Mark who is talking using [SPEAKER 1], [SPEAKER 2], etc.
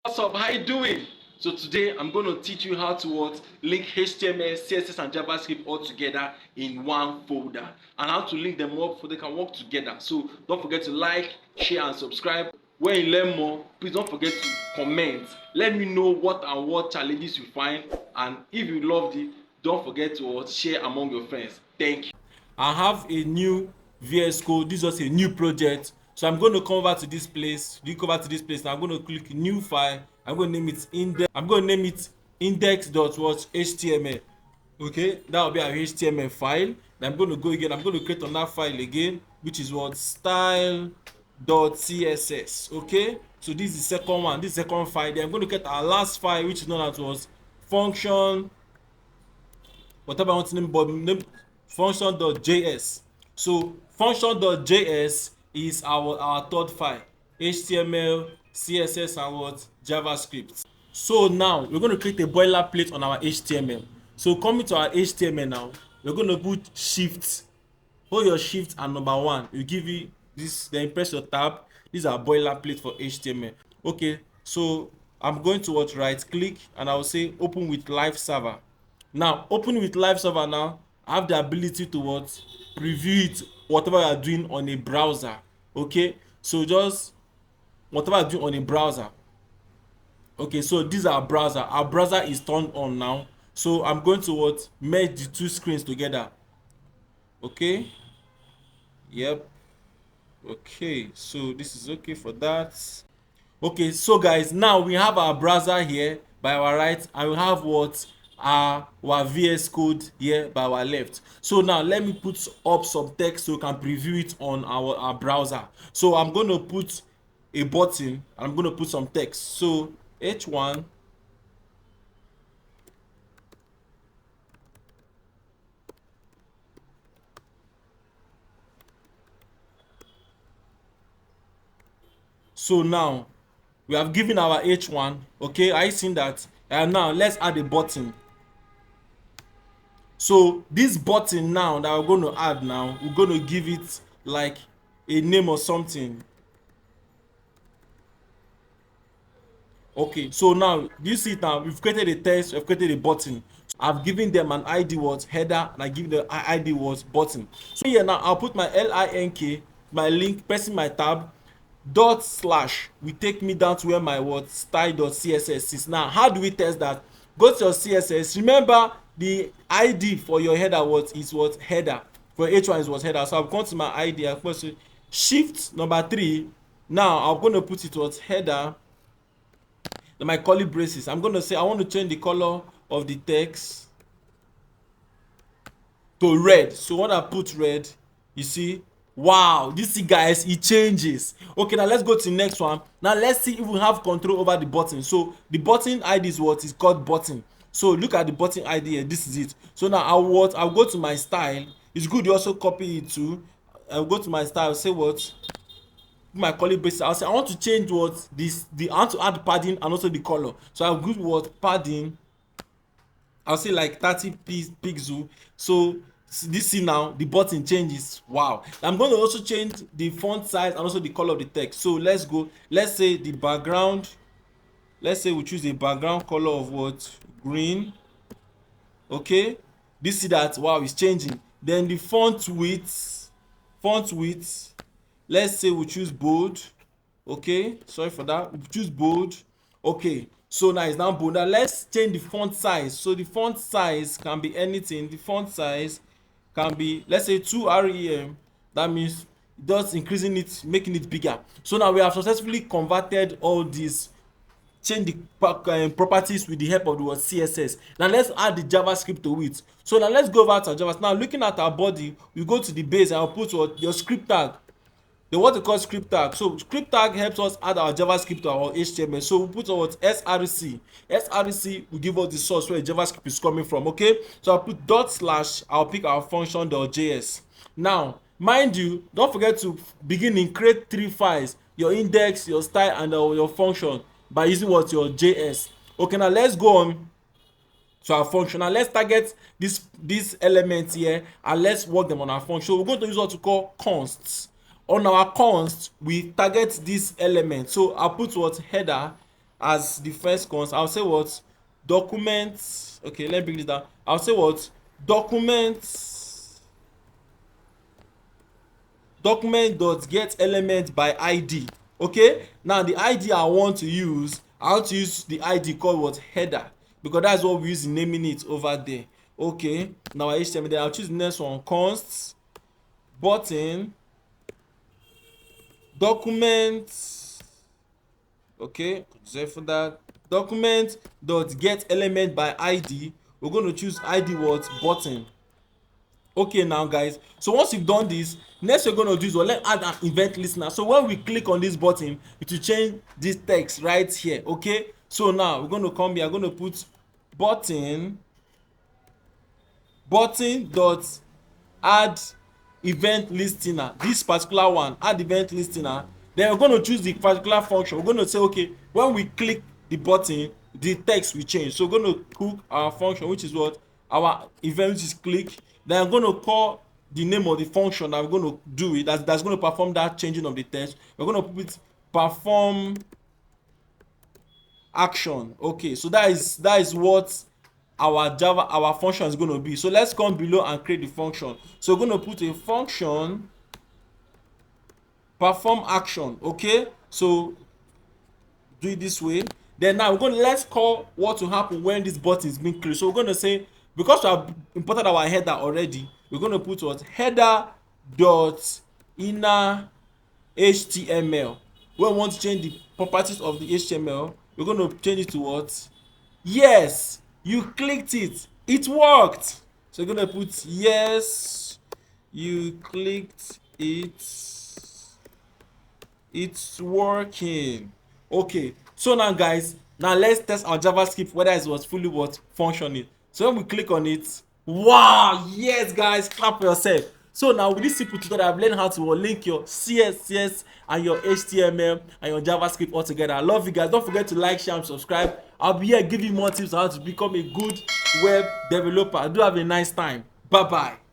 [SPEAKER 1] What's up? How you doing? So today I'm going to teach you how to link HTML, CSS and JavaScript all together in one folder and how to link them up so they can work together. So don't forget to like, share and subscribe. When you learn more, please don't forget to comment. Let me know what challenges you find, and if you loved it, don't forget to share among your friends. Thank you. I have a new VS Code. This is a new project. So I'm going to come over to this place. Now I'm going to click new file. I'm going to name it index.html. Okay, that will be our HTML file. Then I'm going to go again. I'm going to create another file again, which is style.css. Okay, so this is the second one. This is the second file. Then I'm going to get our last file, which is known as function, whatever I want to name function.js. So function.js is our third file. HTML, CSS and JavaScript. So now we're going to create a boilerplate on our HTML. So coming to our HTML now, we're going to put shift. Hold your shift and number 1. You give it this, then press your tab. This is our boilerplate for HTML. Okay, so I'm going to right click and I will say open with live server. Now open with live server. Now I have the ability to preview it, whatever you are doing on a browser. Okay, so just whatever you are doing on a browser. Okay, so this is our browser is turned on now. So I'm going to merge the two screens together. Okay, yep. Okay, so this is okay for that. Okay, so guys, now we have our browser here by our right and we have our VS Code here by our left. So now let me put up some text so we can preview it on our browser. So I'm going to put a button and I'm going to put some text. So h1 so now we have given our h1. Okay, are you seeing that? And now let's add a button. So this button now that we're going to add now, we're going to give it like a name or something. Okay, so now do you see it now? We've created a text, we've created a button. I've given them an ID header and I give the ID button. So here now I'll put my link, my link, pressing my tab, // will take me down to where my style.css is. Now how do we test that? Go to your CSS. Remember the ID for your header is header. For h1 is header. So I've gone to my ID. I've put shift number 3. Now I'm going to put it header. Then my curly braces. I'm going to say I want to change the color of the text to red. So when I put red, you see, wow, this guys, it changes. Okay, now let's go to the next one. Now let's see if we have control over the button. So the button ID is called button. So look at the button ID here. This is it. So now I'll go to my style. It's good you also copy it too. I'll go to my style, say my curly braces. I'll say I want to change I want to add padding and also the color. So I'll go padding. I'll say like 30 pixel. So this see now the button changes. Wow. I'm going to also change the font size and also the color of the text. So let's go. Let's say the background. Let's say we choose a background color of green. Okay. This see that wow, it's changing. Then the font width. Let's say we choose bold. Okay, sorry for that. We choose bold. Okay, so now it's now bold. Now let's change the font size. So the font size can be anything. The font size can be, let's say 2 rem. That means just increasing it, making it bigger. So now we have successfully converted all these, change the properties with the help of the CSS. Now let's add the JavaScript to it. So now let's go over to our JavaScript. Now looking at our body, we go to the base and I'll put your script tag. What we call script tag. So script tag helps us add our JavaScript to our HTML. So we put our src. Src will give us the source where JavaScript is coming from. Okay, so I'll put // I'll pick our function.js. Now mind you, don't forget to create 3 files: your index, your style and your function, by using your JS. Okay, now let's go on to our function. Now let's target these elements here and let's work them on our function. So we're going to use what we call consts. On our const, we target this element. So I'll put header as the first cons, I'll say what? Document. Okay, let me bring this down. I'll say what? Document dot get element by id. Okay, now the id I want to use, the id called what? Header, because that's what we use in naming it over there. Okay, now our html, then I'll choose the next one, const button document. Okay, sorry for that. Document dot get element by id. We're going to choose id what? Button. Okay, now guys, so once you've done this, next we're going to do is, well, let's add an event listener. So when we click on this button, it will change this text right here. Okay, so now we're going to come here, I'm going to put button dot add event listener, this particular one, add event listener. Then we're going to choose the particular function. We're going to say, okay, when we click the button, the text will change. So we're going to cook our function, which is what? Our event, which is click. Then I'm going to call the name of the function that we're going to do it, that's going to perform that changing of the text. We're going to put perform action. Okay, so that is what our function is going to be. So let's come below and create the function. So we're going to put a function perform action. Okay, so do it this way. Then now we're going to, let's call what will happen when this button is being clicked. So we're going to say, because we have imported our header already, we're going to put what? Header dot inner html. When we want to change the properties of the html, we're going to change it to what? Yes, you clicked it, it worked. So you're going to put yes, you clicked it, it's working. Okay, so now guys, now let's test our JavaScript whether it was fully what? Functioning. So when we click on it, wow, yes guys, clap for yourself. So now with this simple tutorial, I've learned how to link your CSS and your HTML and your JavaScript all together. I love you guys. Don't forget to like, share, and subscribe. I'll be here giving you more tips on how to become a good web developer. Do have a nice time. Bye bye.